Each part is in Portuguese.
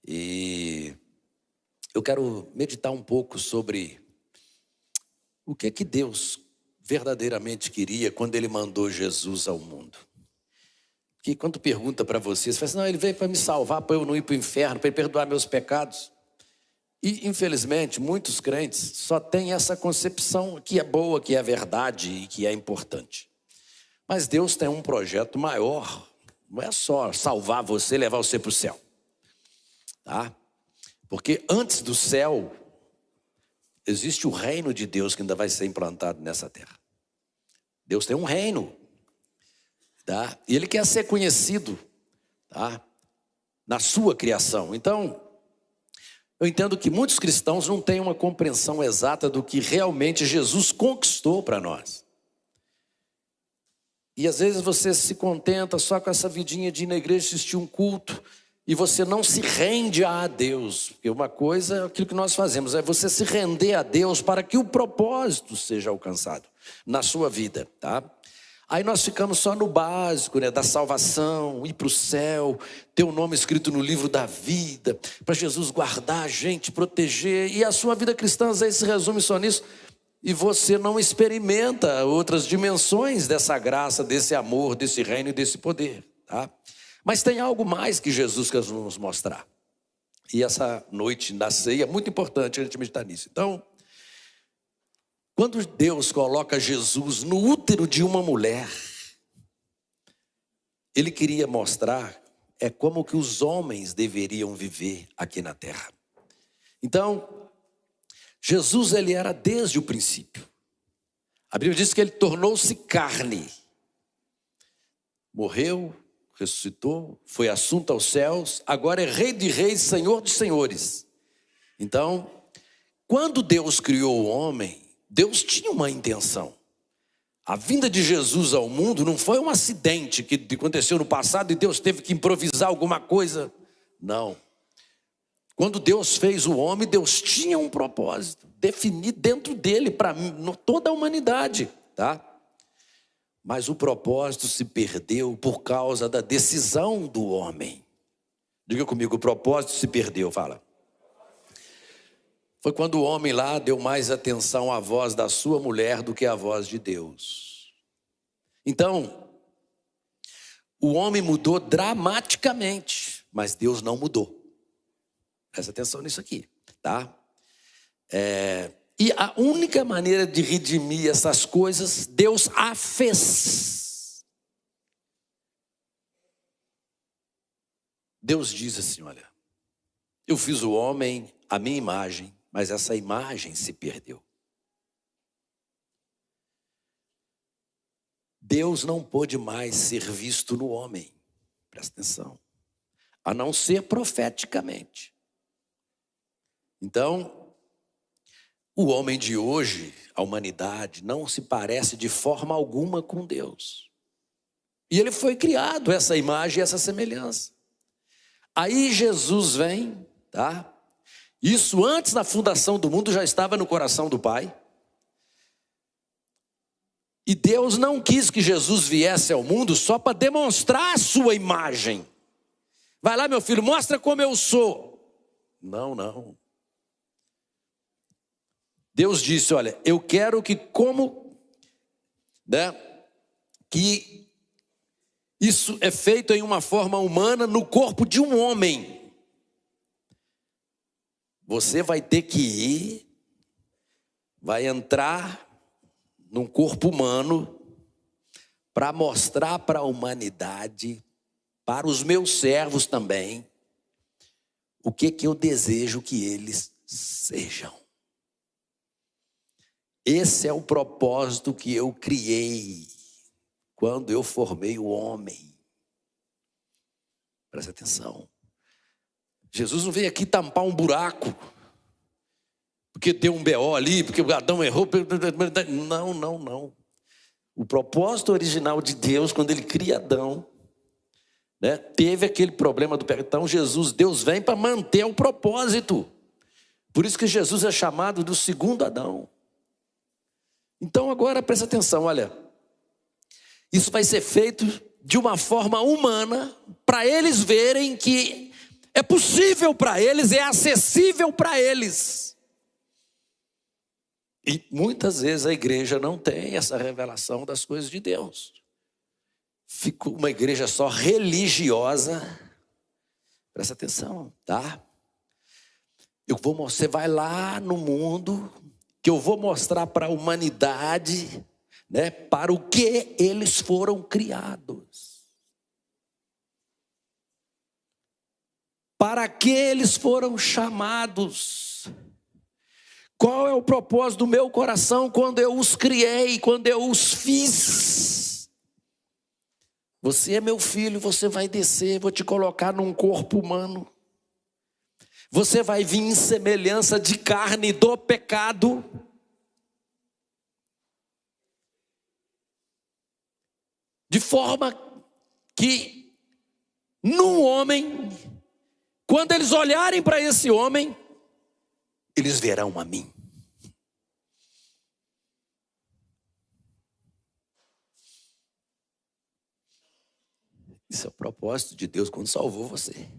E eu quero meditar um pouco sobre o que Deus verdadeiramente queria quando Ele mandou Jesus ao mundo. Porque quando pergunta para vocês, fala assim, não, Ele veio para me salvar, para eu não ir para o inferno, para Ele perdoar meus pecados. E infelizmente muitos crentes só têm essa concepção que é boa, que é verdade e que é importante. Mas Deus tem um projeto maior, não é só salvar você e levar você para o céu. Tá? Porque antes do céu, existe o reino de Deus que ainda vai ser implantado nessa terra. Deus tem um reino, tá? E Ele quer ser conhecido, tá? Na sua criação. Então, eu entendo que muitos cristãos não têm uma compreensão exata do que realmente Jesus conquistou para nós. E às vezes você se contenta só com essa vidinha de ir na igreja assistir um culto e você não se rende a Deus. Porque uma coisa é aquilo que nós fazemos, é você se render a Deus para que o propósito seja alcançado na sua vida, tá? Aí nós ficamos só no básico, né, da salvação, ir para o céu, ter o nome escrito no livro da vida, para Jesus guardar a gente, proteger. E a sua vida cristã às vezes se resume só nisso. E você não experimenta outras dimensões dessa graça, desse amor, desse reino e desse poder, tá? Mas tem algo mais que Jesus quer nos mostrar. E essa noite da ceia é muito importante a gente meditar nisso. Então, quando Deus coloca Jesus no útero de uma mulher, Ele queria mostrar como que os homens deveriam viver aqui na terra. Então, Jesus, Ele era desde o princípio. A Bíblia diz que Ele tornou-se carne. Morreu, ressuscitou, foi assunto aos céus, agora é Rei de reis, Senhor de senhores. Então, quando Deus criou o homem, Deus tinha uma intenção. A vinda de Jesus ao mundo não foi um acidente que aconteceu no passado e Deus teve que improvisar alguma coisa. Não. Quando Deus fez o homem, Deus tinha um propósito definido dentro dele para toda a humanidade, tá? Mas o propósito se perdeu por causa da decisão do homem. Diga comigo, o propósito se perdeu, fala. Foi quando o homem lá deu mais atenção à voz da sua mulher do que à voz de Deus. Então, o homem mudou dramaticamente, mas Deus não mudou. Presta atenção nisso aqui, tá? E a única maneira de redimir essas coisas, Deus a fez. Deus diz assim, olha, eu fiz o homem à minha imagem, mas essa imagem se perdeu. Deus não pôde mais ser visto no homem, presta atenção, a não ser profeticamente. Então, o homem de hoje, a humanidade, não se parece de forma alguma com Deus. E ele foi criado, essa imagem, essa semelhança. Aí Jesus vem, tá? Isso antes da fundação do mundo já estava no coração do Pai. E Deus não quis que Jesus viesse ao mundo só para demonstrar a sua imagem. Vai lá, meu filho, mostra como eu sou. Não, não. Deus disse, olha, eu quero que que isso é feito em uma forma humana no corpo de um homem. Você vai ter que ir, vai entrar num corpo humano para mostrar para a humanidade, para os meus servos também, o que eu desejo que eles sejam. Esse é o propósito que eu criei quando eu formei o homem. Presta atenção. Jesus não veio aqui tampar um buraco, porque deu um BO ali, porque o Adão errou. Não, não, não. O propósito original de Deus, quando Ele cria Adão, né, teve aquele problema do pecado. Então Jesus, Deus vem para manter o propósito. Por isso que Jesus é chamado do segundo Adão. Então agora presta atenção, olha. Isso vai ser feito de uma forma humana, para eles verem que É possível para eles, é acessível para eles. E muitas vezes a igreja não tem essa revelação das coisas de Deus. Fica uma igreja só religiosa. Presta atenção, tá? Você vai lá no mundo, que eu vou mostrar para a humanidade, né, para o que eles foram criados. Para que eles foram chamados. Qual é o propósito do meu coração quando eu os criei, quando eu os fiz? Você é meu filho, você vai descer, vou te colocar num corpo humano. Você vai vir em semelhança de carne do pecado. De forma que, num homem, quando eles olharem para esse homem, eles verão a mim. Isso é o propósito de Deus quando salvou você.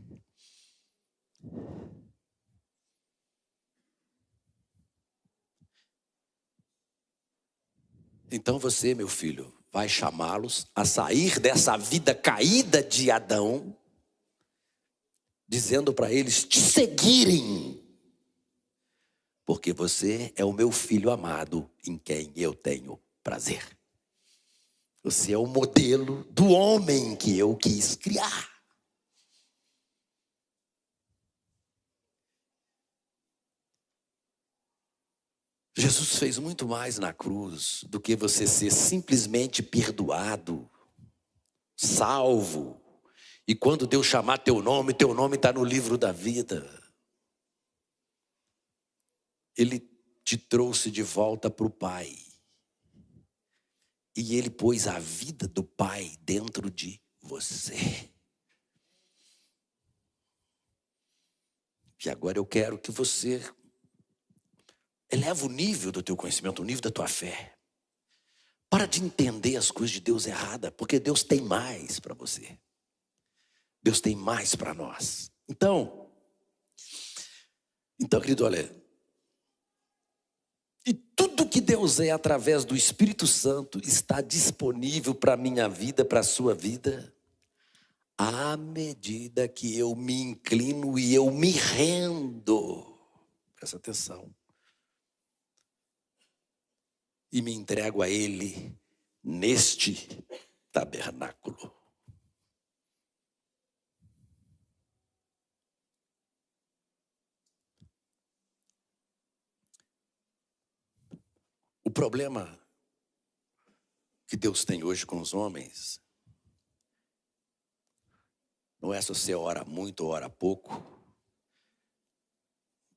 Então você, meu filho, vai chamá-los a sair dessa vida caída de Adão, dizendo para eles te seguirem, porque você é o meu filho amado em quem eu tenho prazer. Você é o modelo do homem que eu quis criar. Jesus fez muito mais na cruz do que você ser simplesmente perdoado, salvo. E quando Deus chamar teu nome está no livro da vida. Ele te trouxe de volta para o Pai. E Ele pôs a vida do Pai dentro de você. E agora eu quero que você eleva o nível do teu conhecimento, o nível da tua fé. Para de entender as coisas de Deus errada, porque Deus tem mais para você. Deus tem mais para nós. Então, querido, olha, e tudo que Deus é através do Espírito Santo está disponível para a minha vida, para a sua vida, à medida que eu me inclino e eu me rendo. Presta atenção. E me entrego a Ele neste tabernáculo. O problema que Deus tem hoje com os homens não é se você ora muito ou ora pouco,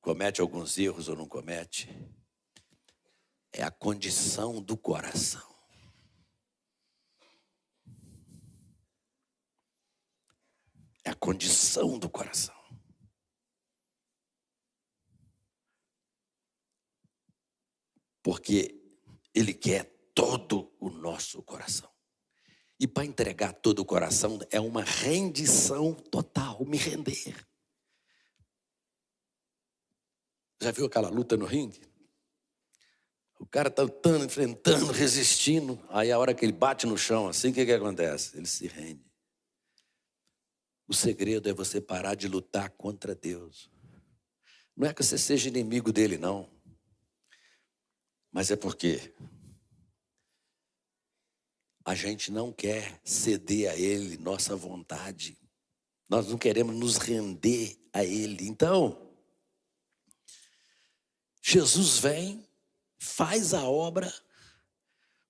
comete alguns erros ou não comete. É a condição do coração. É a condição do coração. Porque Ele quer todo o nosso coração. E para entregar todo o coração é uma rendição total, me render. Já viu aquela luta no ringue? O cara está lutando, enfrentando, resistindo. Aí a hora que ele bate no chão, assim, o que acontece? Ele se rende. O segredo é você parar de lutar contra Deus. Não é que você seja inimigo dele, não. Mas é porque a gente não quer ceder a Ele nossa vontade. Nós não queremos nos render a Ele. Então, Jesus vem, faz a obra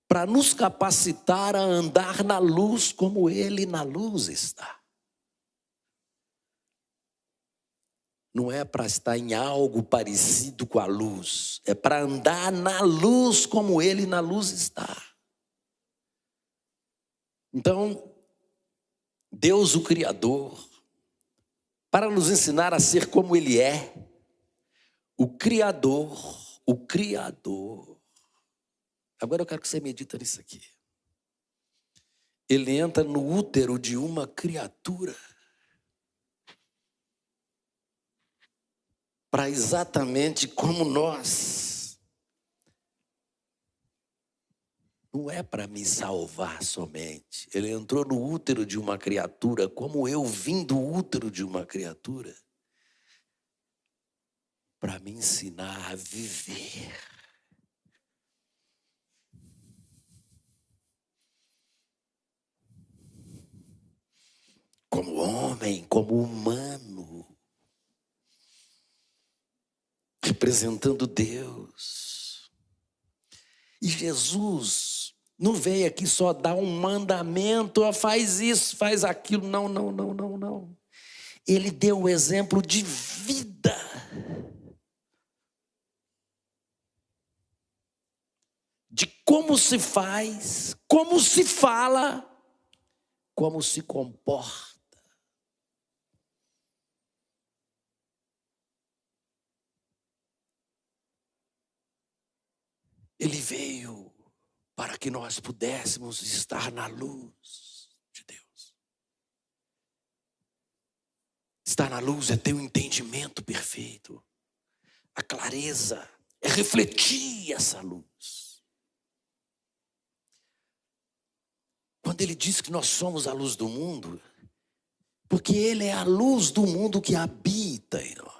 para nos capacitar a andar na luz como Ele na luz está. Não é para estar em algo parecido com a luz. É para andar na luz como Ele na luz está. Então, Deus o Criador, para nos ensinar a ser como Ele é, o Criador. Agora eu quero que você medita nisso aqui. Ele entra no útero de uma criatura. para exatamente como nós. Não é para me salvar somente. Ele entrou no útero de uma criatura, como eu vim do útero de uma criatura, para me ensinar a viver. Como homem, como humano, representando Deus. E Jesus não veio aqui só dar um mandamento, faz isso, faz aquilo. Não, não, não, não, não. Ele deu o exemplo de vida. De como se faz, como se fala, como se comporta. Ele veio para que nós pudéssemos estar na luz de Deus. Estar na luz é ter um entendimento perfeito. A clareza é refletir essa luz. Quando ele diz que nós somos a luz do mundo, porque ele é a luz do mundo que habita em nós.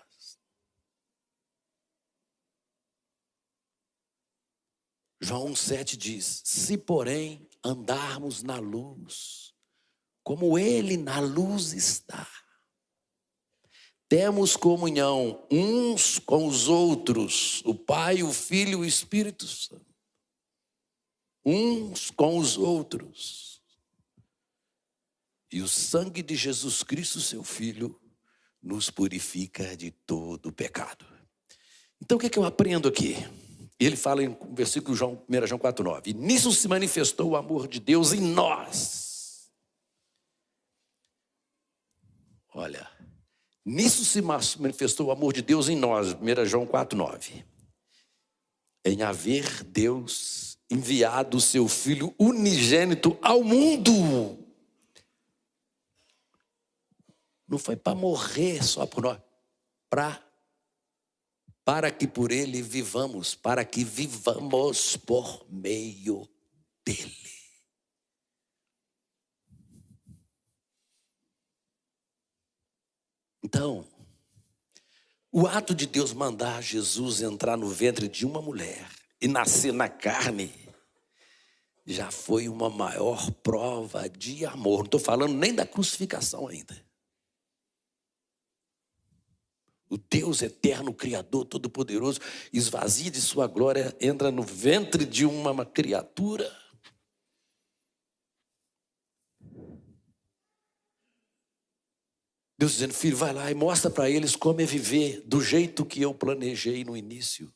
João 1,7 diz: se porém andarmos na luz, como ele na luz está, temos comunhão uns com os outros, o Pai, o Filho e o Espírito Santo. Uns com os outros. E o sangue de Jesus Cristo, seu Filho, nos purifica de todo pecado. Então o que eu aprendo aqui? Ele fala em versículo 1 João 4,9. Nisso se manifestou o amor de Deus em nós. Olha, nisso se manifestou o amor de Deus em nós. 1 João 4,9. Em haver Deus enviado o seu Filho unigênito ao mundo. Não foi para morrer só por nós. Para que por ele vivamos, para que vivamos por meio dele. Então, o ato de Deus mandar Jesus entrar no ventre de uma mulher e nascer na carne, já foi uma maior prova de amor. Não estou falando nem da crucificação ainda. O Deus eterno, Criador, Todo-Poderoso, esvazia de sua glória, entra no ventre de uma criatura. Deus dizendo: filho, vai lá e mostra para eles como é viver do jeito que eu planejei no início.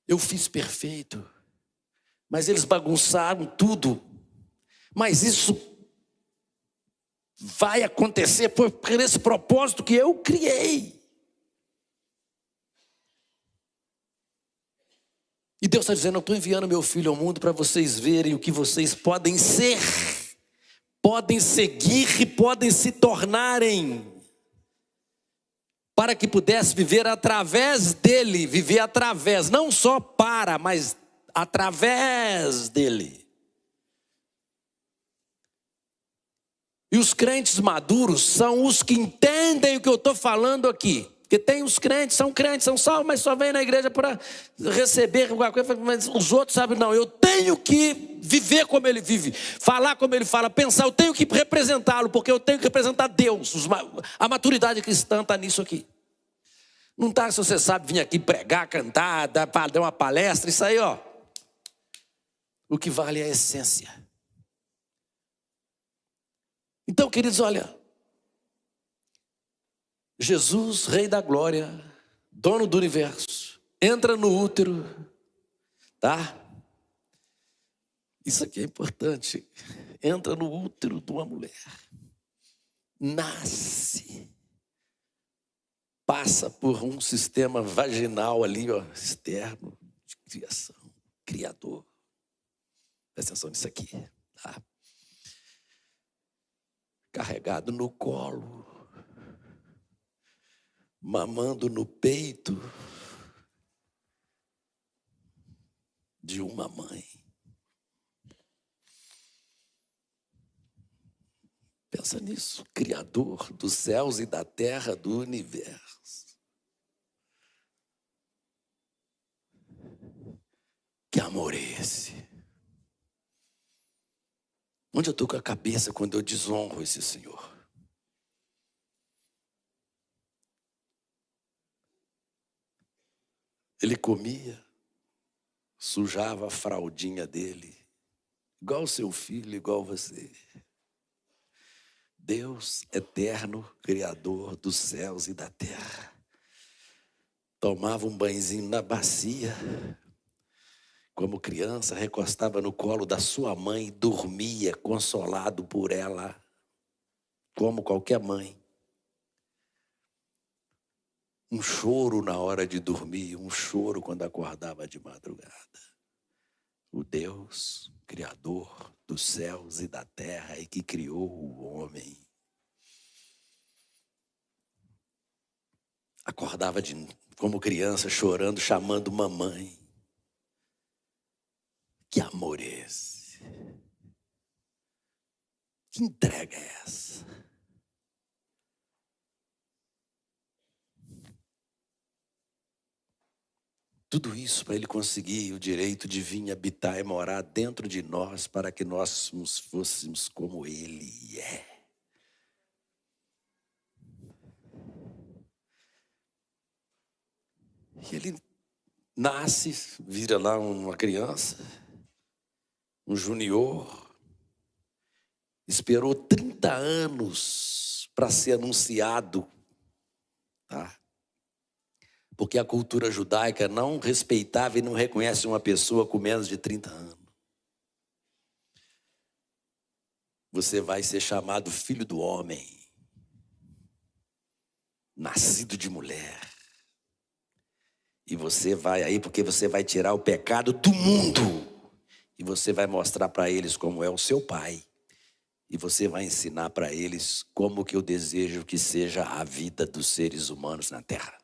Eu fiz perfeito, mas eles bagunçaram tudo. Mas isso vai acontecer por esse propósito que eu criei. E Deus está dizendo: eu estou enviando meu filho ao mundo para vocês verem o que vocês podem ser, podem seguir e podem se tornarem, para que pudesse viver através dele, viver através, não só para, mas através dele. E os crentes maduros são os que entendem o que eu estou falando aqui. Porque tem os crentes, são salvos, mas só vêm na igreja para receber alguma coisa. Mas os outros sabem, não, eu tenho que viver como ele vive, falar como ele fala, pensar, eu tenho que representá-lo, porque eu tenho que representar Deus. A maturidade cristã está nisso aqui. Não está se você sabe vir aqui pregar, cantar, dar uma palestra, isso aí, ó. O que vale é a essência. Então, queridos, olha, Jesus, Rei da Glória, dono do universo, entra no útero, tá? Isso aqui é importante. Entra no útero de uma mulher, nasce, passa por um sistema vaginal ali, ó, externo, de criação, criador. Presta atenção nisso aqui, tá? Carregado no colo, mamando no peito de uma mãe. Pensa nisso, Criador dos céus e da terra, do universo. Que amor é esse? Onde eu estou com a cabeça quando eu desonro esse Senhor? Ele comia, sujava a fraldinha dele, igual seu filho, igual você. Deus eterno, Criador dos céus e da terra. Tomava um banhozinho na bacia, como criança, recostava no colo da sua mãe e dormia consolado por ela, como qualquer mãe. Um choro na hora de dormir, um choro quando acordava de madrugada. O Deus, Criador dos céus e da terra e que criou o homem. Acordava como criança, chorando, chamando mamãe. Que amor é esse? Que entrega é essa? Tudo isso para ele conseguir o direito de vir habitar e morar dentro de nós para que nós fôssemos como ele é. E ele nasce, vira lá uma criança, um junior, esperou 30 anos para ser anunciado, tá? Porque a cultura judaica não respeitava e não reconhece uma pessoa com menos de 30 anos. Você vai ser chamado filho do homem, nascido de mulher. E você vai aí porque você vai tirar o pecado do mundo. E você vai mostrar para eles como é o seu pai. E você vai ensinar para eles como que eu desejo que seja a vida dos seres humanos na terra.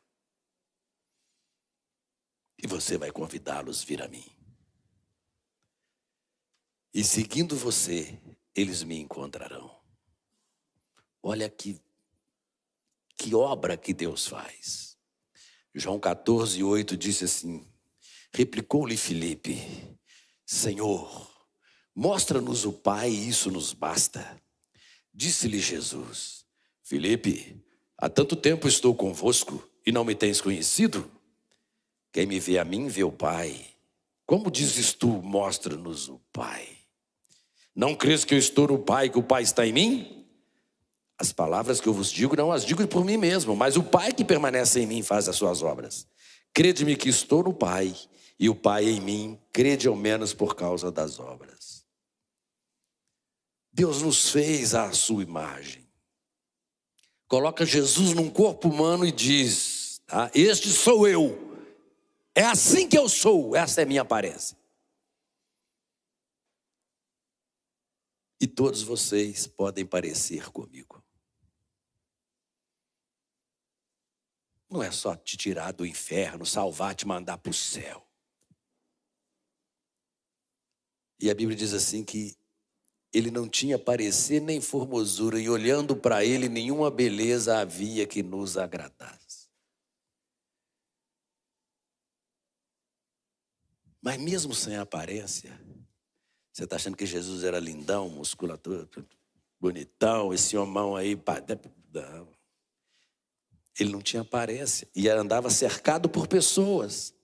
E você vai convidá-los a vir a mim. E seguindo você, eles me encontrarão. Olha que obra que Deus faz. João 14:8 disse assim, replicou-lhe Filipe, Senhor, mostra-nos o Pai e isso nos basta. Disse-lhe Jesus, Filipe, há tanto tempo estou convosco e não me tens conhecido? Quem me vê a mim, vê o Pai. Como dizes tu, mostra-nos o Pai? Não crês que eu estou no Pai, que o Pai está em mim? As palavras que eu vos digo, não as digo por mim mesmo, mas o Pai que permanece em mim faz as suas obras. Crede-me que estou no Pai, e o Pai em mim, crede ao menos por causa das obras. Deus nos fez à sua imagem. Coloca Jesus num corpo humano e diz, tá? Este sou eu. É assim que eu sou, essa é a minha aparência. E todos vocês podem parecer comigo. Não é só te tirar do inferno, salvar, te mandar para o céu. E a Bíblia diz assim que ele não tinha parecer nem formosura, e olhando para ele, nenhuma beleza havia que nos agradasse. Mas mesmo sem aparência, você está achando que Jesus era lindão, musculatura, bonitão, esse homão aí, não. Ele não tinha aparência e andava cercado por pessoas,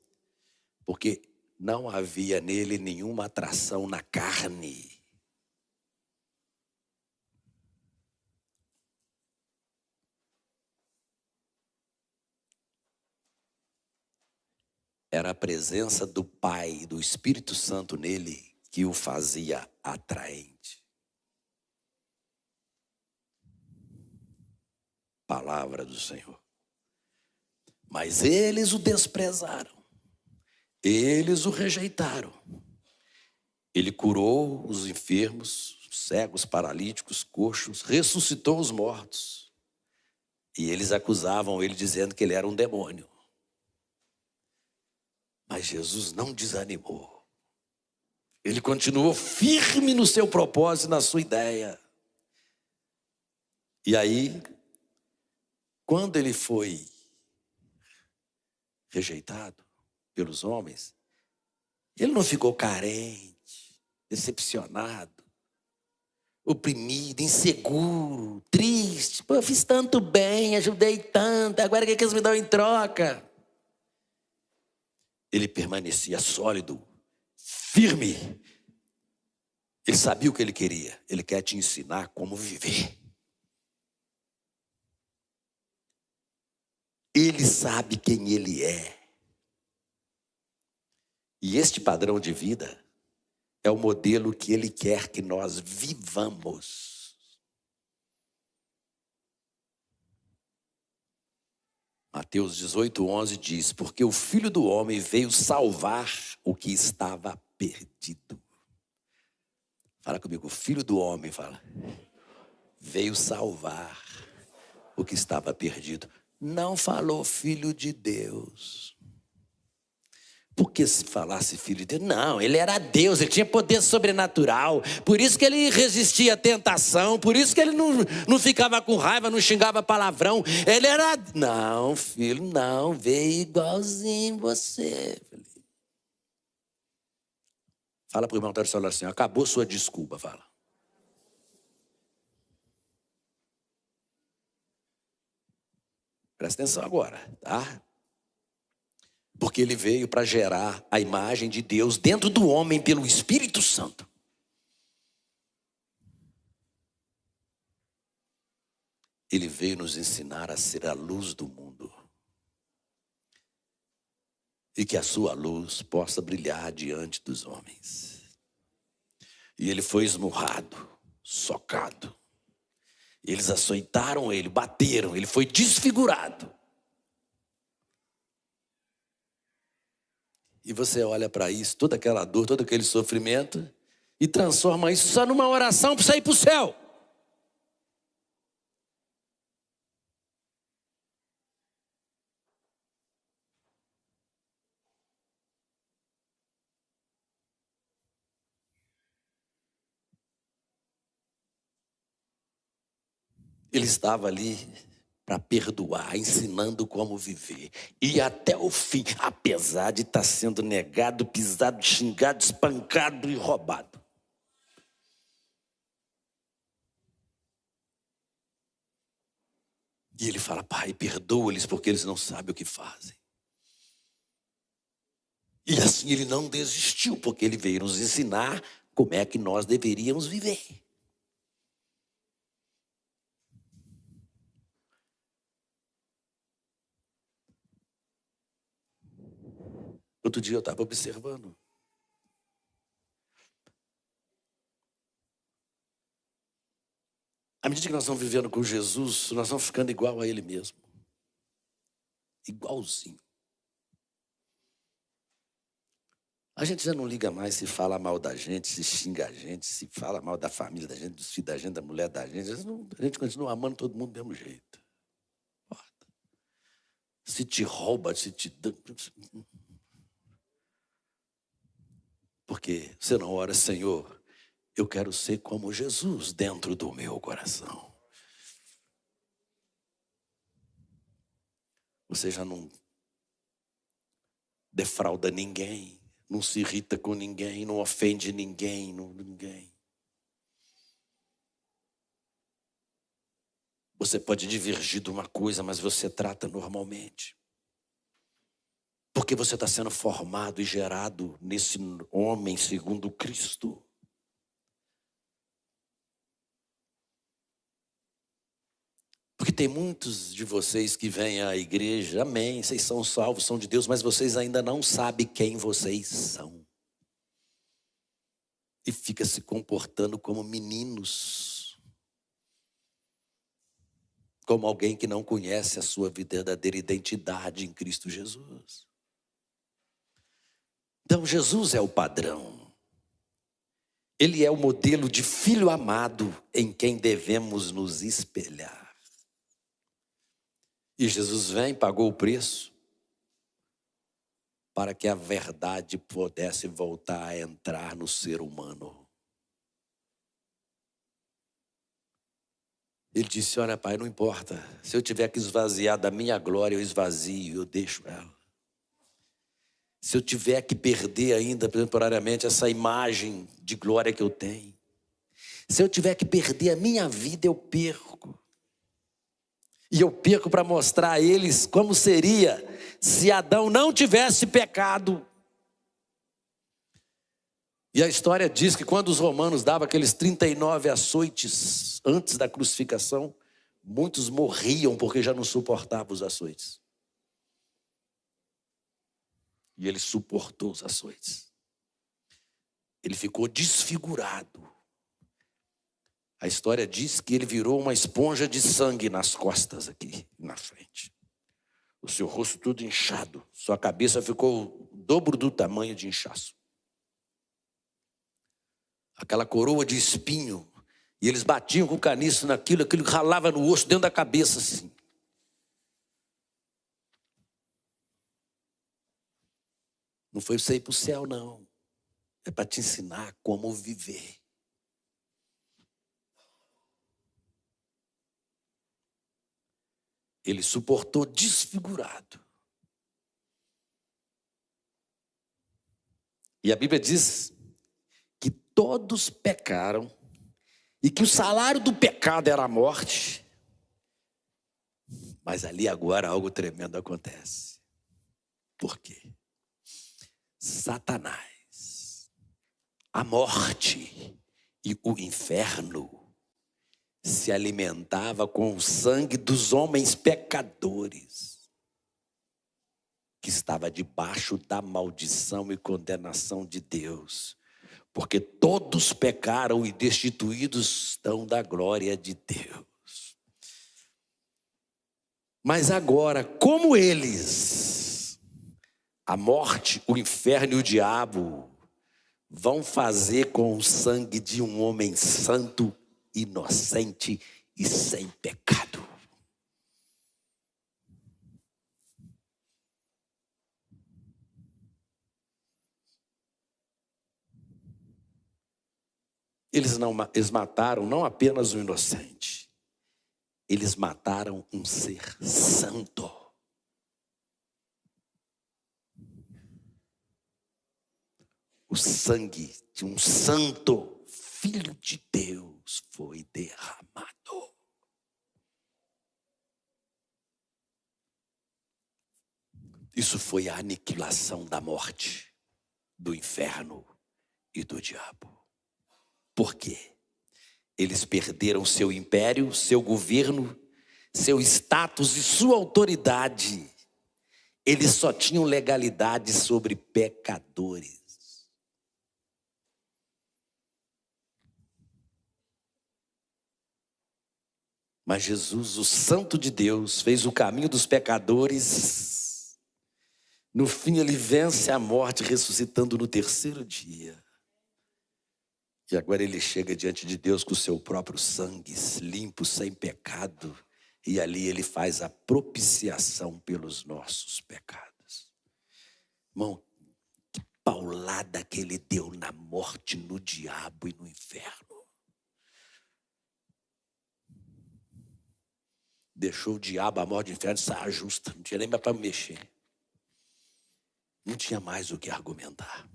porque não havia nele nenhuma atração na carne. Era a presença do Pai, do Espírito Santo nele, que o fazia atraente. Palavra do Senhor. Mas eles o desprezaram. Eles o rejeitaram. Ele curou os enfermos, cegos, paralíticos, coxos, ressuscitou os mortos. E eles acusavam ele dizendo que ele era um demônio. Mas Jesus não desanimou. Ele continuou firme no seu propósito, na sua ideia. E aí, quando ele foi rejeitado pelos homens, ele não ficou carente, decepcionado, oprimido, inseguro, triste. Pô, eu fiz tanto bem, ajudei tanto, agora o que eles me dão em troca? Ele permanecia sólido, firme. Ele sabia o que ele queria. Ele quer te ensinar como viver. Ele sabe quem ele é. E este padrão de vida é o modelo que ele quer que nós vivamos. Mateus 18:11 diz: porque o Filho do Homem veio salvar o que estava perdido. Fala comigo, o Filho do Homem, fala. Veio salvar o que estava perdido. Não falou Filho de Deus. Porque se falasse Filho de Deus, não, ele era Deus, ele tinha poder sobrenatural. Por isso que ele resistia à tentação, por isso que ele não ficava com raiva, não xingava palavrão. Ele era, não, filho, não, veio igualzinho você. Fala para o irmão que está assim, acabou sua desculpa, fala. Presta atenção agora, tá? Porque ele veio para gerar a imagem de Deus dentro do homem pelo Espírito Santo. Ele veio nos ensinar a ser a luz do mundo. E que a sua luz possa brilhar diante dos homens. E ele foi esmurrado, socado. Eles açoitaram ele, bateram, ele foi desfigurado. E você olha para isso, toda aquela dor, todo aquele sofrimento, e transforma isso só numa oração para sair para o céu. Ele estava ali para perdoar, ensinando como viver. E até o fim, apesar de estar sendo negado, pisado, xingado, espancado e roubado. E ele fala, Pai, perdoa-lhes porque eles não sabem o que fazem. E assim ele não desistiu, porque ele veio nos ensinar como é que nós deveríamos viver. Outro dia eu estava observando. À medida que nós vamos vivendo com Jesus, nós vamos ficando igual a Ele mesmo. Igualzinho. A gente já não liga mais se fala mal da gente, se xinga a gente, se fala mal da família da gente, dos filhos da gente, da mulher da gente. A gente continua amando todo mundo do mesmo jeito. Se te rouba, se te... Porque você não ora, Senhor, eu quero ser como Jesus dentro do meu coração. Você já não defrauda ninguém, não se irrita com ninguém, não ofende ninguém, ninguém. Você pode divergir de uma coisa, mas você trata normalmente. Porque você está sendo formado e gerado nesse homem segundo Cristo. Porque tem muitos de vocês que vêm à igreja, amém, vocês são salvos, são de Deus, mas vocês ainda não sabem quem vocês são. E fica se comportando como meninos. Como alguém que não conhece a sua verdadeira identidade em Cristo Jesus. Então Jesus é o padrão. Ele é o modelo de filho amado em quem devemos nos espelhar. E Jesus vem, pagou o preço, para que a verdade pudesse voltar a entrar no ser humano. Ele disse: olha, Pai, não importa, se eu tiver que esvaziar da minha glória, eu esvazio, eu deixo ela. Se eu tiver que perder ainda temporariamente essa imagem de glória que eu tenho, se eu tiver que perder a minha vida, eu perco. E eu perco para mostrar a eles como seria se Adão não tivesse pecado. E a história diz que quando os romanos davam aqueles 39 açoites antes da crucificação, muitos morriam porque já não suportavam os açoites. E ele suportou os açoites. Ele ficou desfigurado. A história diz que ele virou uma esponja de sangue nas costas aqui, na frente. O seu rosto todo inchado. Sua cabeça ficou o dobro do tamanho de inchaço. Aquela coroa de espinho. E eles batiam com o caniço naquilo, aquilo ralava no osso dentro da cabeça assim. Não foi para você ir para o céu, não. É para te ensinar como viver. Ele suportou desfigurado. E a Bíblia diz que todos pecaram e que o salário do pecado era a morte. Mas ali agora algo tremendo acontece. Por quê? Satanás, a morte e o inferno se alimentava com o sangue dos homens pecadores, que estava debaixo da maldição e condenação de Deus, porque todos pecaram e destituídos estão da glória de Deus. Mas agora, como eles, a morte, o inferno e o diabo vão fazer com o sangue de um homem santo, inocente e sem pecado? Eles mataram não apenas um inocente, eles mataram um ser santo. O sangue de um santo filho de Deus foi derramado. Isso foi a aniquilação da morte, do inferno e do diabo. Por quê? Eles perderam seu império, seu governo, seu status e sua autoridade. Eles só tinham legalidade sobre pecadores. Mas Jesus, o Santo de Deus, fez o caminho dos pecadores. No fim, ele vence a morte, ressuscitando no terceiro dia. E agora ele chega diante de Deus com o seu próprio sangue, limpo, sem pecado. E ali ele faz a propiciação pelos nossos pecados. Irmão, que paulada que ele deu na morte, no diabo e no inferno. Deixou o diabo, a morte, o inferno, saia justa. Não tinha nem mais para mexer. Não tinha mais o que argumentar.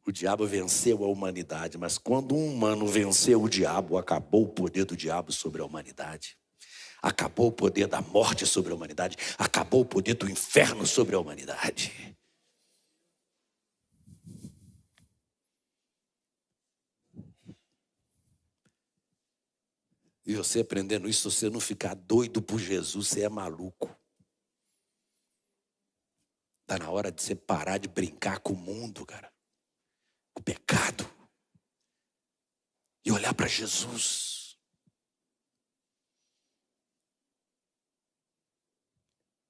O diabo venceu a humanidade, mas quando um humano venceu o diabo, acabou o poder do diabo sobre a humanidade. Acabou o poder da morte sobre a humanidade. Acabou o poder do inferno sobre a humanidade. E você aprendendo isso, se você não ficar doido por Jesus, você é maluco. Está na hora de você parar de brincar com o mundo, cara. Com o pecado. E olhar para Jesus.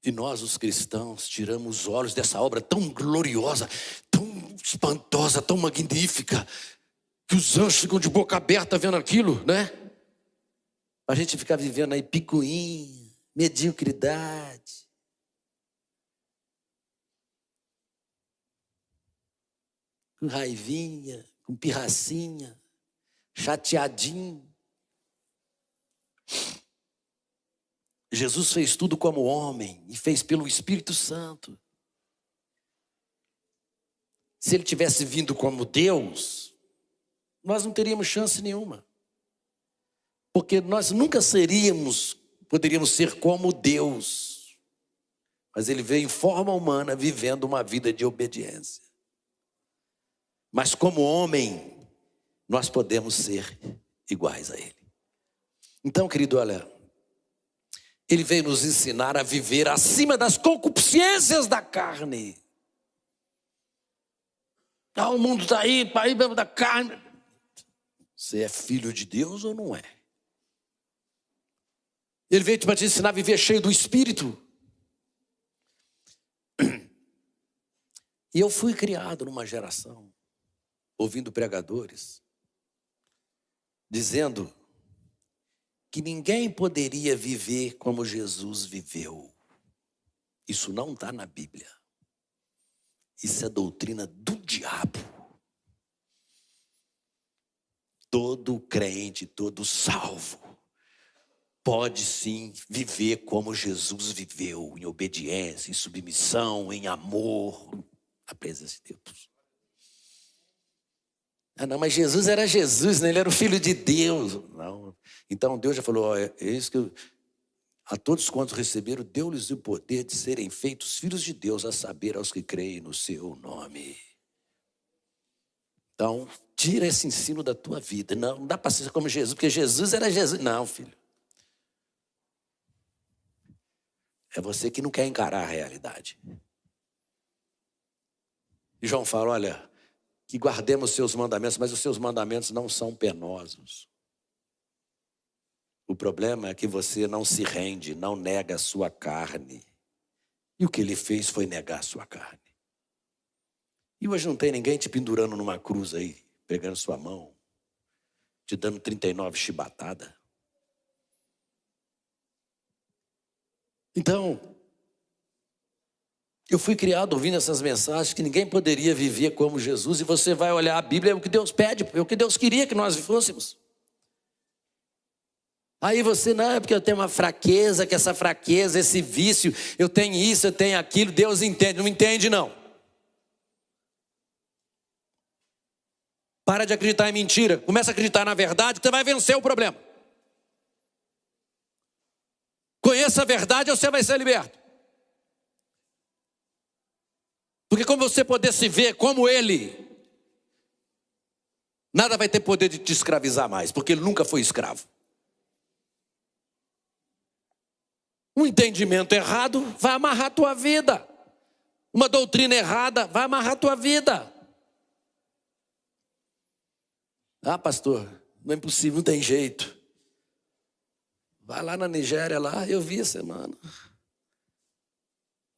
E nós, os cristãos, tiramos os olhos dessa obra tão gloriosa, tão espantosa, tão magnífica, que os anjos ficam de boca aberta vendo aquilo, né? A gente ficar vivendo aí picuinha, mediocridade. Com raivinha, com pirracinha, chateadinho. Jesus fez tudo como homem e fez pelo Espírito Santo. Se ele tivesse vindo como Deus, nós não teríamos chance nenhuma. Porque nós nunca poderíamos ser como Deus. Mas ele veio em forma humana, vivendo uma vida de obediência. Mas como homem, nós podemos ser iguais a ele. Então, querido, olha, ele veio nos ensinar a viver acima das concupiscências da carne. O mundo está aí, da carne. Você é filho de Deus ou não é? Ele veio para te ensinar a viver cheio do Espírito. E eu fui criado numa geração, ouvindo pregadores, dizendo que ninguém poderia viver como Jesus viveu. Isso não está na Bíblia. Isso é doutrina do diabo. Todo crente, todo salvo, pode sim viver como Jesus viveu, em obediência, em submissão, em amor, na presença de Deus. Não, mas Jesus era Jesus, né? Ele era o Filho de Deus. Não. Então Deus já falou, é isso que a todos quantos receberam, deu-lhes o poder de serem feitos filhos de Deus, a saber, aos que creem no seu nome. Então, tira esse ensino da tua vida. Não dá para ser como Jesus, porque Jesus era Jesus. Não, filho. É você que não quer encarar a realidade. E João fala, olha, que guardemos os seus mandamentos, mas os seus mandamentos não são penosos. O problema é que você não se rende, não nega a sua carne. E o que ele fez foi negar a sua carne. E hoje não tem ninguém te pendurando numa cruz aí, pegando sua mão, te dando 39 chibatadas. Então, eu fui criado ouvindo essas mensagens que ninguém poderia viver como Jesus. E você vai olhar a Bíblia, é o que Deus pede, é o que Deus queria que nós fôssemos. Aí você, não, é porque eu tenho uma fraqueza, que essa fraqueza, esse vício, eu tenho isso, eu tenho aquilo, Deus entende. Não entende, não. Para de acreditar em mentira, começa a acreditar na verdade, que você vai vencer o problema. Conheça a verdade, você vai ser liberto. Porque como você poder se ver como ele, nada vai ter poder de te escravizar mais, porque ele nunca foi escravo. Um entendimento errado vai amarrar a tua vida. Uma doutrina errada vai amarrar a tua vida. Ah, pastor, não é impossível, não tem jeito. Vai lá na Nigéria, lá, eu vi a semana.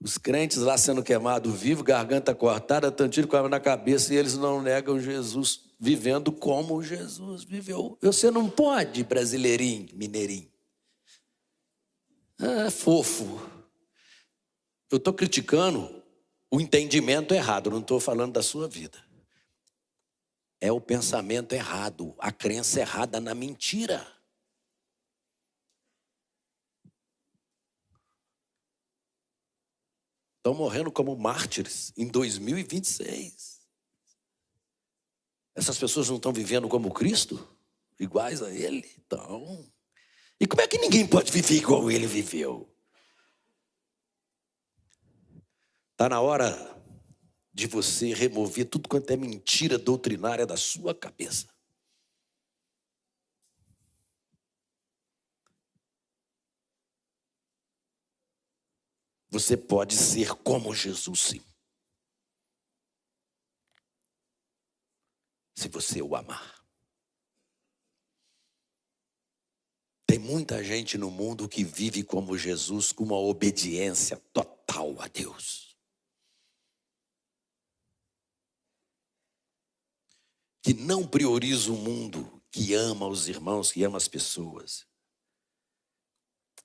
Os crentes lá sendo queimados vivos, garganta cortada, tiro com a arma na cabeça, e eles não negam Jesus, vivendo como Jesus viveu. Você não pode, brasileirinho, mineirinho. Ah, fofo. Eu estou criticando o entendimento errado, não estou falando da sua vida. É o pensamento errado, a crença errada na mentira. Estão morrendo como mártires em 2026. Essas pessoas não estão vivendo como Cristo? Iguais a Ele? Então... E como é que ninguém pode viver igual ele viveu? Está na hora de você remover tudo quanto é mentira doutrinária da sua cabeça. Você pode ser como Jesus, sim. Se você o amar. Tem muita gente no mundo que vive como Jesus, com uma obediência total a Deus. Que não prioriza o mundo, que ama os irmãos, que ama as pessoas.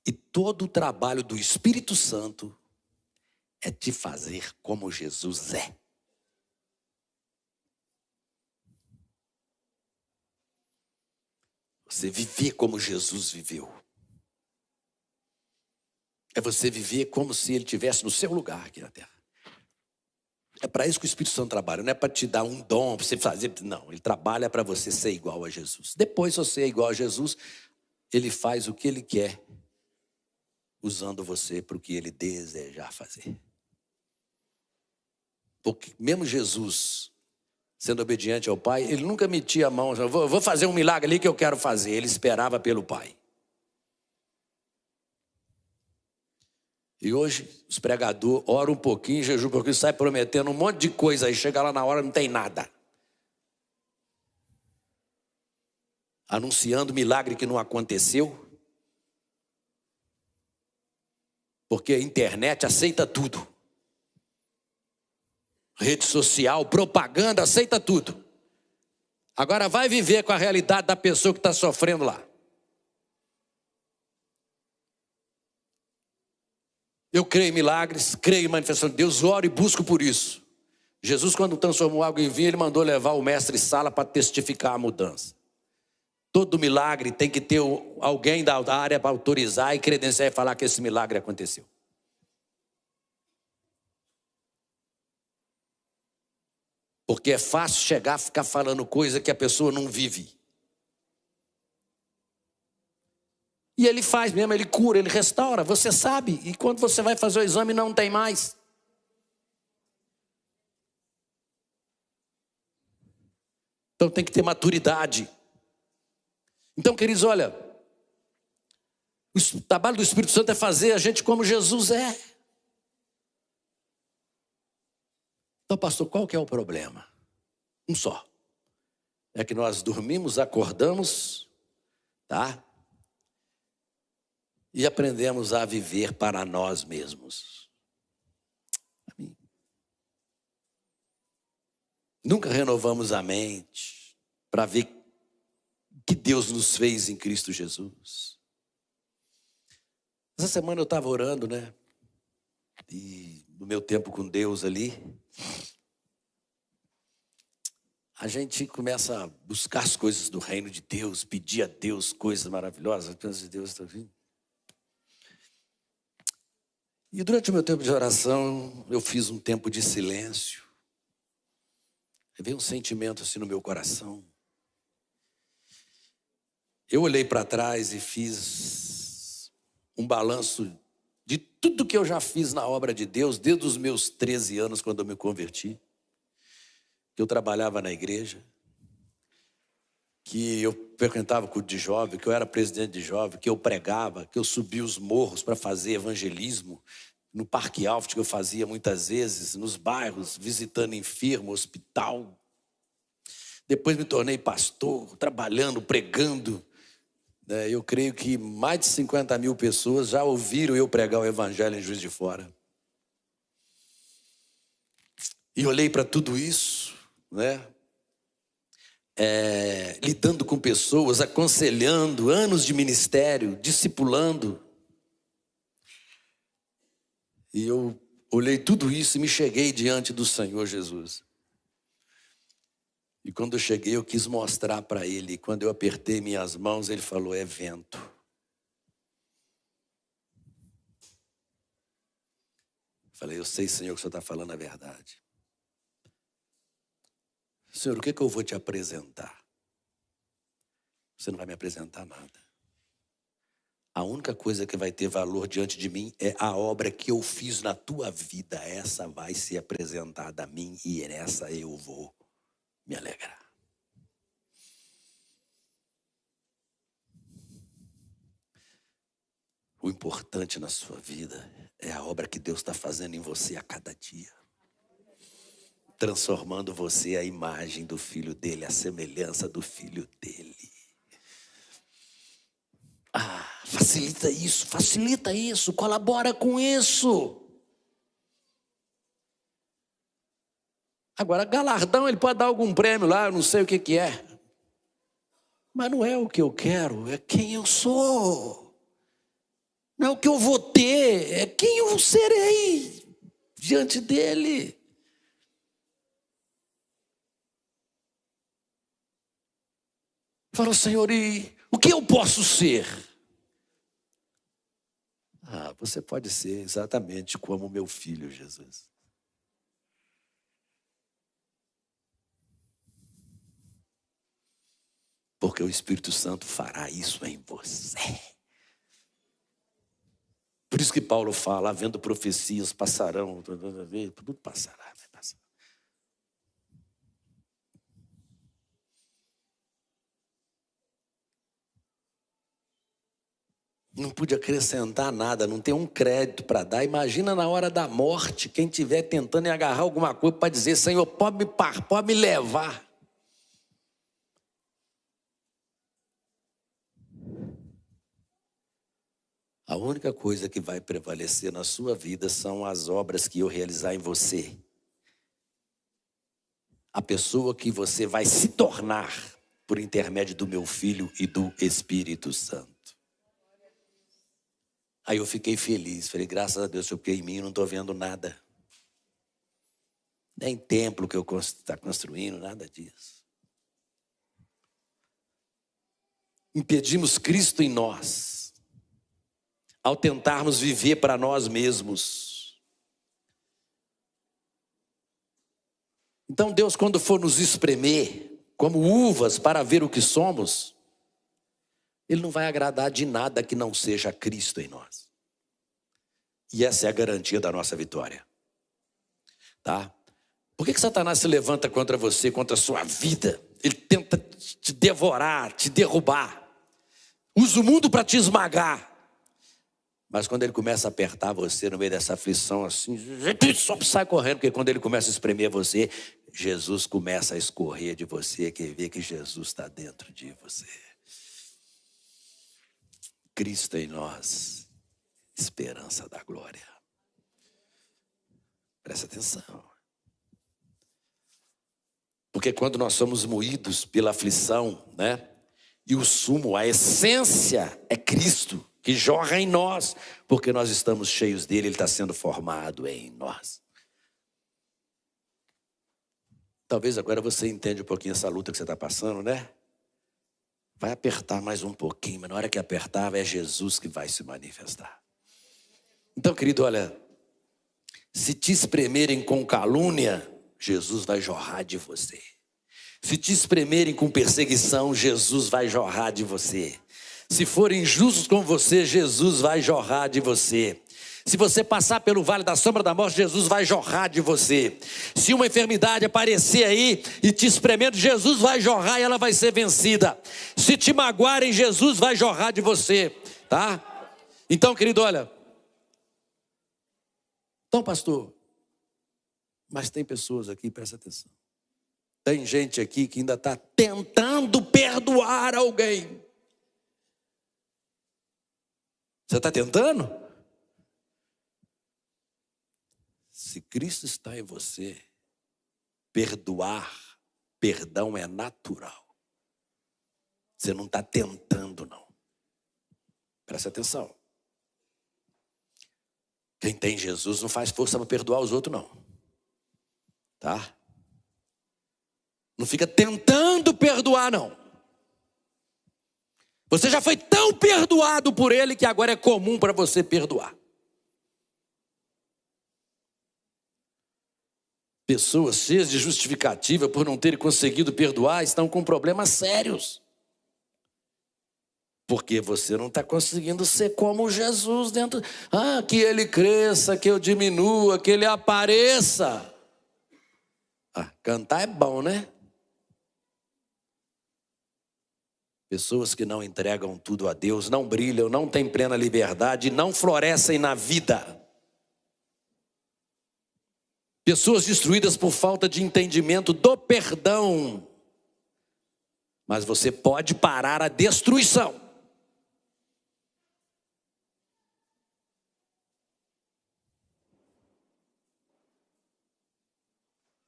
E todo o trabalho do Espírito Santo é te fazer como Jesus é. Você viver como Jesus viveu. É você viver como se ele estivesse no seu lugar aqui na terra. É para isso que o Espírito Santo trabalha. Não é para te dar um dom, para você fazer. Não, ele trabalha para você ser igual a Jesus. Depois, se você é igual a Jesus, ele faz o que ele quer, usando você para o que ele desejar fazer. Porque mesmo Jesus, sendo obediente ao Pai, ele nunca metia a mão, vou fazer um milagre ali que eu quero fazer. Ele esperava pelo Pai. E hoje, os pregadores oram um pouquinho, jejuam um pouquinho, sai prometendo um monte de coisa, aí chega lá na hora não tem nada. Anunciando milagre que não aconteceu. Porque a internet aceita tudo. Rede social, propaganda, aceita tudo. Agora vai viver com a realidade da pessoa que está sofrendo lá. Eu creio em milagres, creio em manifestação de Deus, oro e busco por isso. Jesus, quando transformou água em vinho, ele mandou levar o mestre Sala para testificar a mudança. Todo milagre tem que ter alguém da área para autorizar e credenciar e falar que esse milagre aconteceu. Porque é fácil chegar a ficar falando coisa que a pessoa não vive. E ele faz mesmo, ele cura, ele restaura, você sabe. E quando você vai fazer o exame, não tem mais. Então tem que ter maturidade. Então, queridos, olha, o trabalho do Espírito Santo é fazer a gente como Jesus é. Então, pastor, qual que é o problema? Um só. É que nós dormimos, acordamos, tá? E aprendemos a viver para nós mesmos. Amém. Nunca renovamos a mente para ver o que Deus nos fez em Cristo Jesus. Essa semana eu estava orando, né? E no meu tempo com Deus ali, a gente começa a buscar as coisas do reino de Deus, pedir a Deus coisas maravilhosas, coisas de Deus está vindo. E durante o meu tempo de oração, eu fiz um tempo de silêncio. Veio um sentimento assim no meu coração. Eu olhei para trás e fiz um balanço de tudo que eu já fiz na obra de Deus, desde os meus 13 anos, quando eu me converti. Que eu trabalhava na igreja, que eu frequentava o culto de jovem, que eu era presidente de jovem, que eu pregava, que eu subia os morros para fazer evangelismo, no Parque Alft, que eu fazia muitas vezes, nos bairros, visitando enfermo, hospital. Depois me tornei pastor, trabalhando, pregando. Eu creio que mais de 50 mil pessoas já ouviram eu pregar o evangelho em Juiz de Fora. E olhei para tudo isso, né? Lidando com pessoas, aconselhando, anos de ministério, discipulando. E eu olhei tudo isso e me cheguei diante do Senhor Jesus. E quando eu cheguei, eu quis mostrar para ele. E quando eu apertei minhas mãos, ele falou, é vento. Falei, eu sei, Senhor, que o Senhor está falando a verdade. Senhor, o que eu vou te apresentar? Você não vai me apresentar nada. A única coisa que vai ter valor diante de mim é a obra que eu fiz na tua vida. Essa vai ser apresentada a mim e nessa eu vou me alegrar. O importante na sua vida é a obra que Deus está fazendo em você a cada dia. Transformando você à imagem do Filho dele, à semelhança do Filho dele. Facilita isso, colabora com isso. Agora, galardão, ele pode dar algum prêmio lá, eu não sei o que é. Mas não é o que eu quero, é quem eu sou. Não é o que eu vou ter, é quem eu serei diante dele. Fala, Senhor, e o que eu posso ser? Você pode ser exatamente como o meu filho, Jesus. Porque o Espírito Santo fará isso em você. Por isso que Paulo fala, havendo profecias, passarão, tudo passará, vai passar. Não pude acrescentar nada, não tem um crédito para dar. Imagina na hora da morte, quem estiver tentando agarrar alguma coisa para dizer, Senhor, pode me levar. A única coisa que vai prevalecer na sua vida são as obras que eu realizar em você. A pessoa que você vai se tornar por intermédio do meu Filho e do Espírito Santo. Aí eu fiquei feliz, falei, graças a Deus, porque em mim eu não estou vendo nada. Nem templo que eu estou construindo, nada disso. Impedimos Cristo em nós, ao tentarmos viver para nós mesmos. Então Deus, quando for nos espremer, como uvas para ver o que somos, Ele não vai agradar de nada que não seja Cristo em nós. E essa é a garantia da nossa vitória. Tá? Por que Satanás se levanta contra você, contra a sua vida? Ele tenta te devorar, te derrubar. Usa o mundo para te esmagar. Mas quando ele começa a apertar você no meio dessa aflição assim, só sai correndo, porque quando ele começa a espremer você, Jesus começa a escorrer de você, que vê que Jesus está dentro de você. Cristo em nós, esperança da glória. Presta atenção. Porque quando nós somos moídos pela aflição, né? E o sumo, a essência é Cristo, que jorra em nós, porque nós estamos cheios dele, ele está sendo formado em nós. Talvez agora você entenda um pouquinho essa luta que você está passando, né? Vai apertar mais um pouquinho, mas na hora que apertar, é Jesus que vai se manifestar. Então, querido, olha, se te espremerem com calúnia, Jesus vai jorrar de você. Se te espremerem com perseguição, Jesus vai jorrar de você. Se forem injustos com você, Jesus vai jorrar de você. Se você passar pelo vale da sombra da morte, Jesus vai jorrar de você. Se uma enfermidade aparecer aí e te espremendo, Jesus vai jorrar e ela vai ser vencida. Se te magoarem, Jesus vai jorrar de você, tá? Então, querido, olha. Então, pastor, mas tem pessoas aqui, presta atenção. Tem gente aqui que ainda está tentando perdoar alguém. Você está tentando? Se Cristo está em você, perdão é natural. Você não está tentando, não. Presta atenção. Quem tem Jesus não faz força para perdoar os outros, não. Tá? Não fica tentando perdoar, não. Você já foi tão perdoado por ele que agora é comum para você perdoar. Pessoas cheias de justificativa por não terem conseguido perdoar estão com problemas sérios. Porque você não está conseguindo ser como Jesus dentro. Que ele cresça, que eu diminua, que ele apareça. Cantar é bom, né? Pessoas que não entregam tudo a Deus, não brilham, não têm plena liberdade, não florescem na vida. Pessoas destruídas por falta de entendimento do perdão. Mas você pode parar a destruição.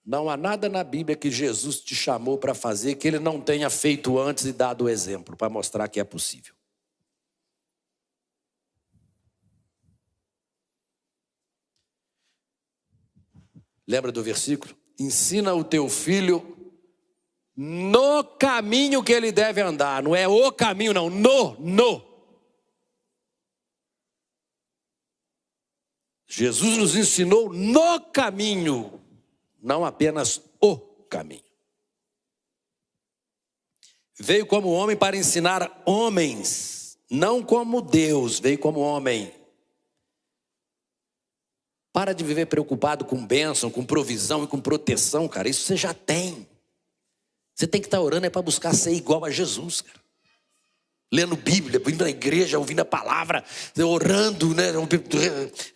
Não há nada na Bíblia que Jesus te chamou para fazer que ele não tenha feito antes e dado o exemplo, para mostrar que é possível. Lembra do versículo? Ensina o teu filho no caminho que ele deve andar. Não é o caminho, não. No. Jesus nos ensinou no caminho, não apenas o caminho. Veio como homem para ensinar homens, não como Deus, veio como homem. Para de viver preocupado com bênção, com provisão e com proteção, cara. Isso você já tem. Você tem que estar orando para buscar ser igual a Jesus, cara. Lendo Bíblia, vindo na igreja, ouvindo a palavra, orando, né?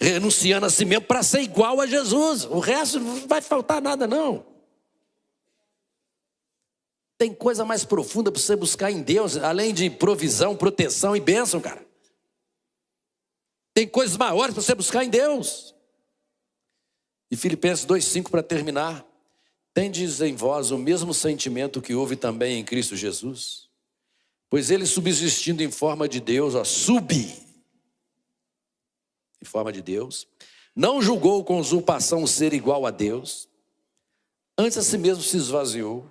Renunciando a si mesmo para ser igual a Jesus. O resto não vai faltar nada, não. Tem coisa mais profunda para você buscar em Deus, além de provisão, proteção e bênção, cara. Tem coisas maiores para você buscar em Deus. E Filipenses 2,5 para terminar. Tendes em vós o mesmo sentimento que houve também em Cristo Jesus. Pois ele, subsistindo em forma de Deus, em forma de Deus, não julgou com usurpação o ser igual a Deus, antes a si mesmo se esvaziou,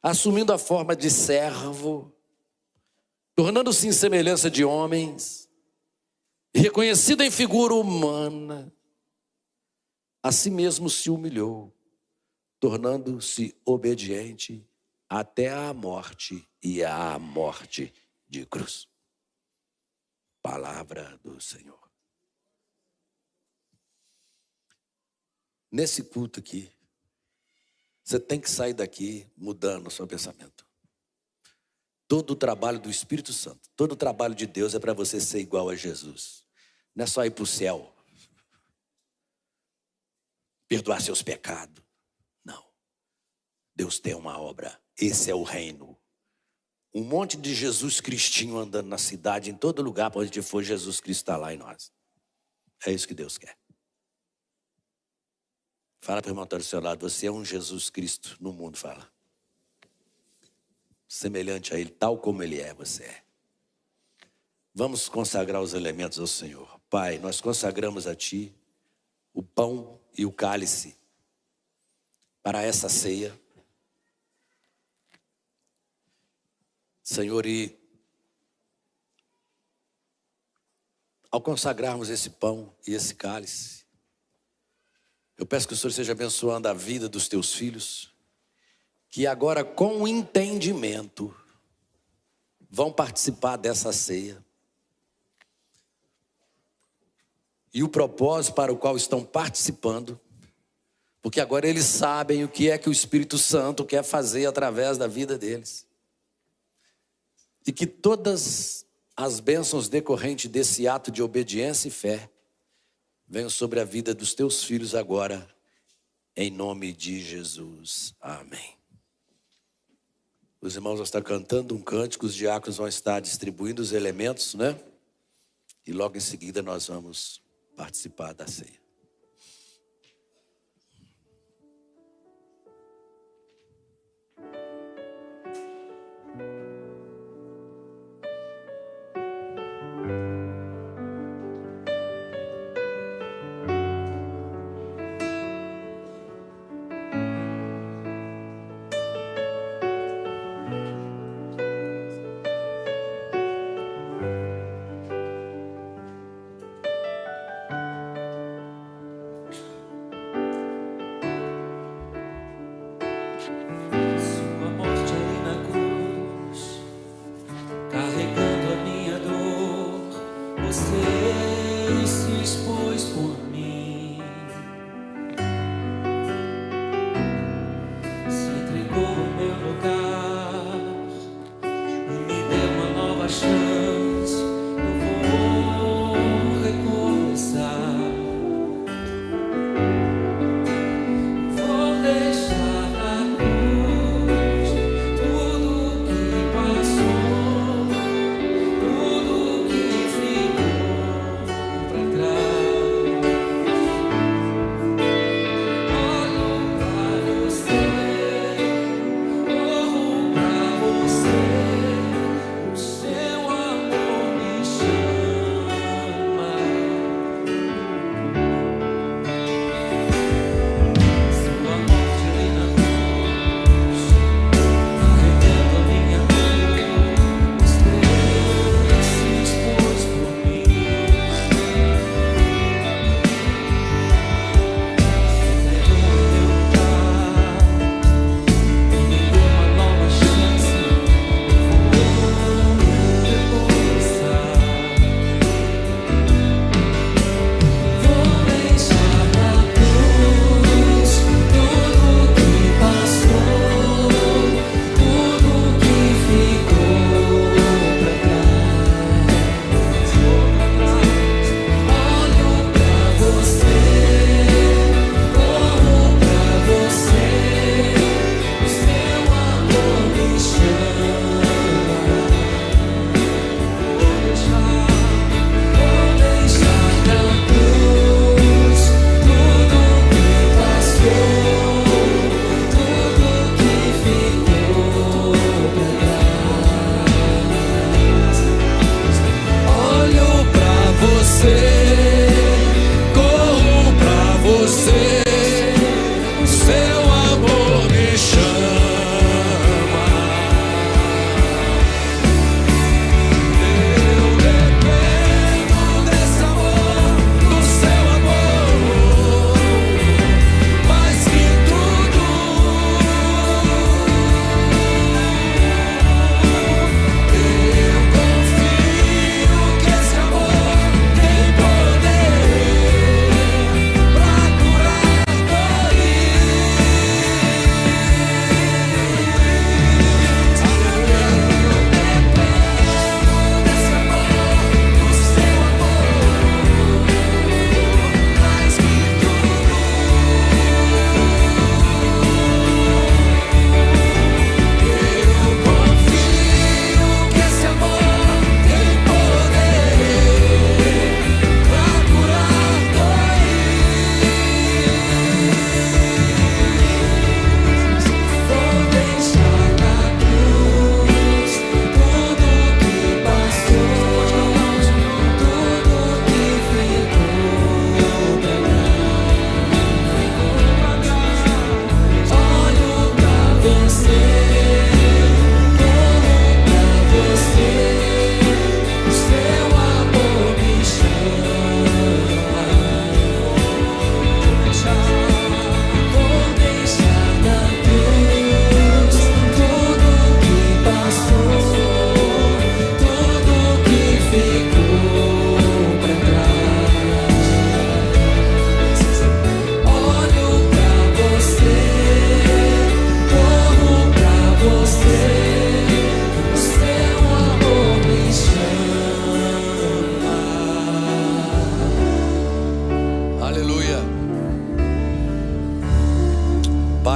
assumindo a forma de servo, tornando-se em semelhança de homens, reconhecido em figura humana, a si mesmo se humilhou, tornando-se obediente até a morte e à morte de cruz. Palavra do Senhor. Nesse culto aqui, você tem que sair daqui mudando o seu pensamento. Todo o trabalho do Espírito Santo, todo o trabalho de Deus é para você ser igual a Jesus. Não é só ir para o céu, perdoar seus pecados. Não. Deus tem uma obra. Esse é o reino. Um monte de Jesus Cristinho andando na cidade, em todo lugar para onde for, Jesus Cristo está lá em nós. É isso que Deus quer. Fala para o irmão que está do seu lado, você é um Jesus Cristo no mundo, fala. Semelhante a Ele, tal como Ele é, você é. Vamos consagrar os elementos ao Senhor. Pai, nós consagramos a Ti o pão e o cálice para essa ceia. Senhor, e ao consagrarmos esse pão e esse cálice, eu peço que o Senhor esteja abençoando a vida dos teus filhos, que agora com entendimento vão participar dessa ceia. E o propósito para o qual estão participando, porque agora eles sabem o que é que o Espírito Santo quer fazer através da vida deles. E que todas as bênçãos decorrentes desse ato de obediência e fé venham sobre a vida dos teus filhos agora, em nome de Jesus. Amém. Os irmãos vão estar cantando um cântico, os diáconos vão estar distribuindo os elementos, né? E logo em seguida nós vamos participar da ceia.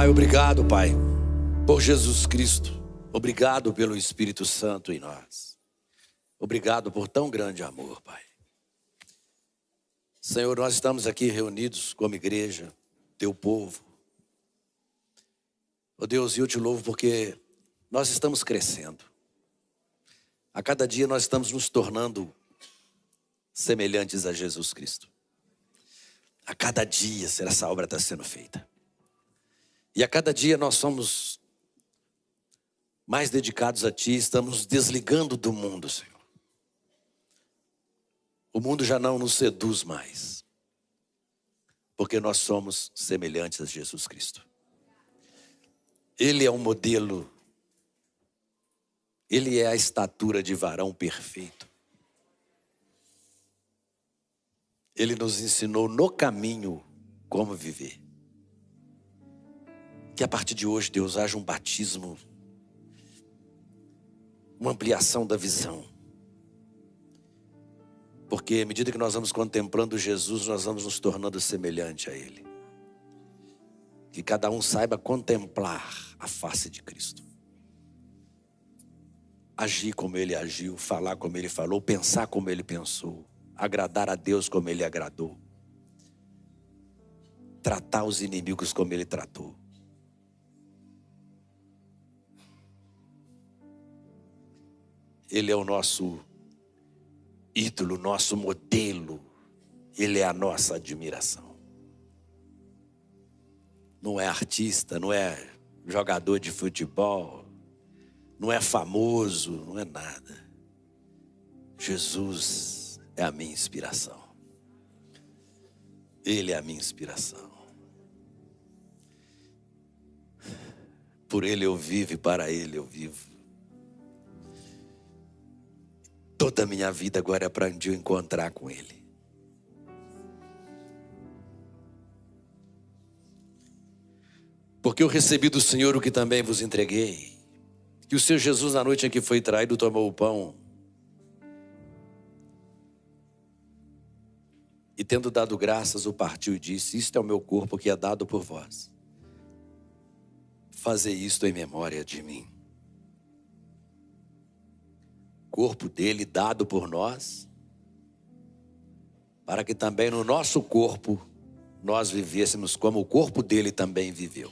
Pai, obrigado, Pai, por Jesus Cristo. Obrigado pelo Espírito Santo em nós. Obrigado por tão grande amor, Pai. Senhor, nós estamos aqui reunidos como igreja, teu povo. Ó Deus, eu te louvo porque nós estamos crescendo. A cada dia nós estamos nos tornando semelhantes a Jesus Cristo. A cada dia essa obra está sendo feita. E a cada dia nós somos mais dedicados a Ti, estamos nos desligando do mundo, Senhor. O mundo já não nos seduz mais, porque nós somos semelhantes a Jesus Cristo. Ele é um modelo, Ele é a estatura de varão perfeito. Ele nos ensinou no caminho como viver. Que a partir de hoje, Deus, haja um batismo, uma ampliação da visão. Porque à medida que nós vamos contemplando Jesus, nós vamos nos tornando semelhante a Ele. Que cada um saiba contemplar a face de Cristo. Agir como Ele agiu, falar como Ele falou, pensar como Ele pensou, agradar a Deus como Ele agradou, tratar os inimigos como Ele tratou. Ele é o nosso ídolo, nosso modelo. Ele é a nossa admiração. Não é artista, não é jogador de futebol, não é famoso, não é nada. Jesus é a minha inspiração. Ele é a minha inspiração. Por Ele eu vivo e para Ele eu vivo. Toda a minha vida agora é para um dia eu encontrar com Ele. Porque eu recebi do Senhor o que também vos entreguei. Que o Senhor Jesus, na noite em que foi traído, tomou o pão. E tendo dado graças, o partiu e disse: isto é o meu corpo que é dado por vós. Fazei isto em memória de mim. Corpo dele dado por nós, para que também no nosso corpo nós vivêssemos como o corpo dele também viveu.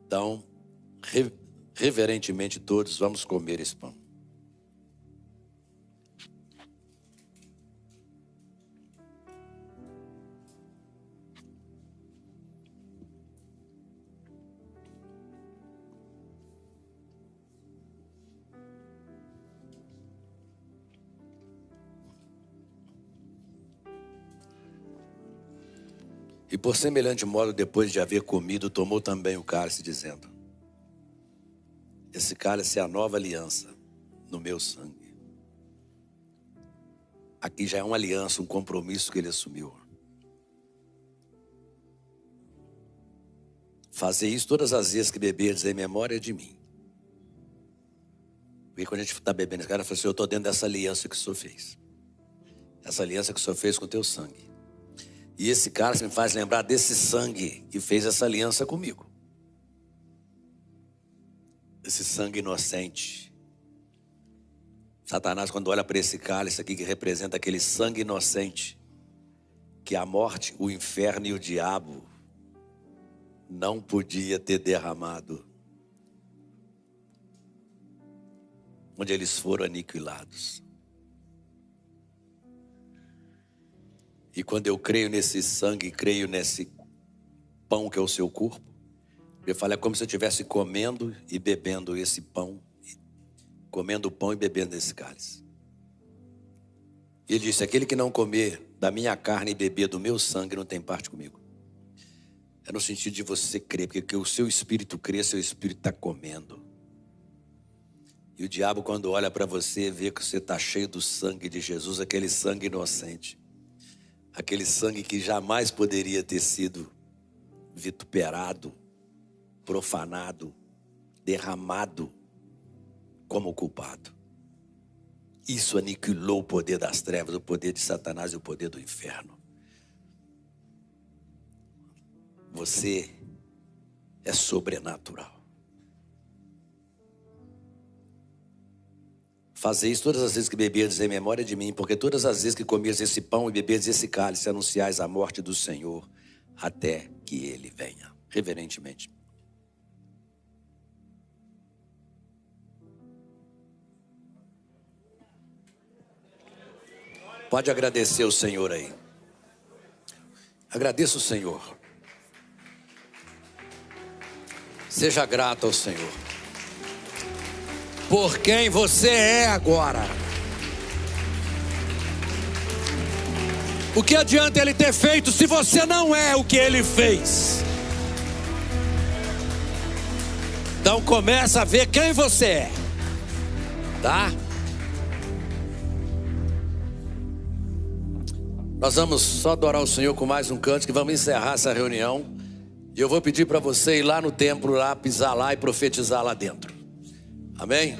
Então, reverentemente todos vamos comer esse pão. E por semelhante modo, depois de haver comido, tomou também o cálice, dizendo: esse cálice é a nova aliança no meu sangue. Aqui já é uma aliança, um compromisso que ele assumiu. Fazer isso todas as vezes que beberdes em memória de mim. Porque quando a gente está bebendo, esse cara fala assim: eu estou dentro dessa aliança que o Senhor fez. Essa aliança que o Senhor fez com o teu sangue. E esse cálice me faz lembrar desse sangue que fez essa aliança comigo. Esse sangue inocente. Satanás, quando olha para esse cálice aqui, que representa aquele sangue inocente, que a morte, o inferno e o diabo não podia ter derramado, onde eles foram aniquilados. E quando eu creio nesse sangue, creio nesse pão que é o seu corpo, eu falo, é como se eu estivesse comendo e bebendo esse pão, comendo o pão e bebendo esse cálice. E ele disse: aquele que não comer da minha carne e beber do meu sangue não tem parte comigo. É no sentido de você crer, porque o seu espírito crê, seu espírito está comendo. E o diabo, quando olha para você, vê que você está cheio do sangue de Jesus, aquele sangue inocente. Aquele sangue que jamais poderia ter sido vituperado, profanado, derramado como culpado. Isso aniquilou o poder das trevas, o poder de Satanás e o poder do inferno. Você é sobrenatural. Fazer isso todas as vezes que beberes em memória de mim, porque todas as vezes que comeres esse pão e beberes esse cálice, anunciais a morte do Senhor até que Ele venha. Reverentemente. Pode agradecer o Senhor aí. Agradeça o Senhor. Seja grato ao Senhor. Por quem você é agora. O que adianta Ele ter feito se você não é o que Ele fez? Então começa a ver quem você é. Tá? Nós vamos só adorar o Senhor com mais um canto, que vamos encerrar essa reunião. E eu vou pedir para você ir lá no templo, lá, pisar lá e profetizar lá dentro. Amém?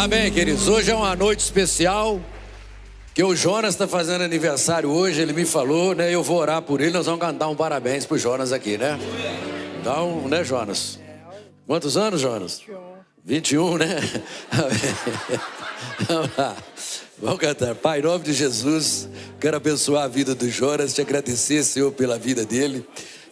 Amém, queridos. Hoje é uma noite especial. Que o Jonas está fazendo aniversário hoje, ele me falou, né? Eu vou orar por ele, nós vamos cantar um parabéns pro Jonas aqui, né? Então, né, Jonas? Quantos anos, Jonas? 21, né? Vamos lá. Vamos cantar. Pai, em nome de Jesus, quero abençoar a vida do Jonas, te agradecer, Senhor, pela vida dele.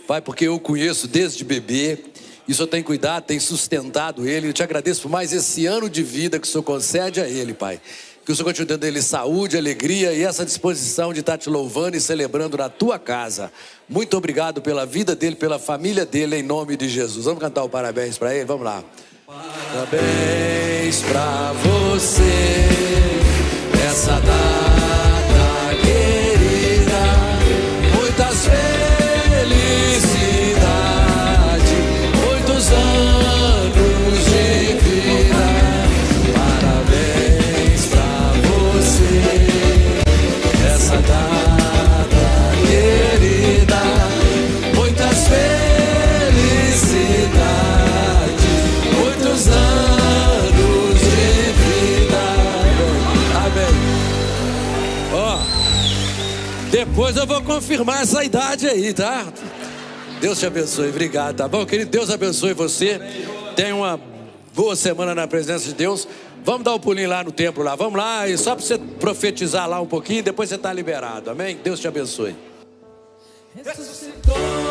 Pai, porque eu o conheço desde bebê, e o Senhor tem cuidado, tem sustentado ele. Eu te agradeço por mais esse ano de vida que o Senhor concede a ele, Pai. Que o Senhor continue dando a ele saúde, alegria e essa disposição de estar te louvando e celebrando na tua casa. Muito obrigado pela vida dele, pela família dele, em nome de Jesus. Vamos cantar o parabéns para ele? Vamos lá. Parabéns pra você, essa data querida, muitas felicidades, muitos anos de vida. Parabéns pra você, essa data querida, muitas felicidades, muitos anos de vida. Amém. Ó, depois eu vou confirmar essa idade aí, tá? Deus te abençoe, obrigado, tá bom, querido? Deus abençoe você. Tenha uma boa semana na presença de Deus. Vamos dar um pulinho lá no templo lá, vamos lá, e só para você profetizar lá um pouquinho, depois você está liberado, amém? Deus te abençoe. Ressuscitou.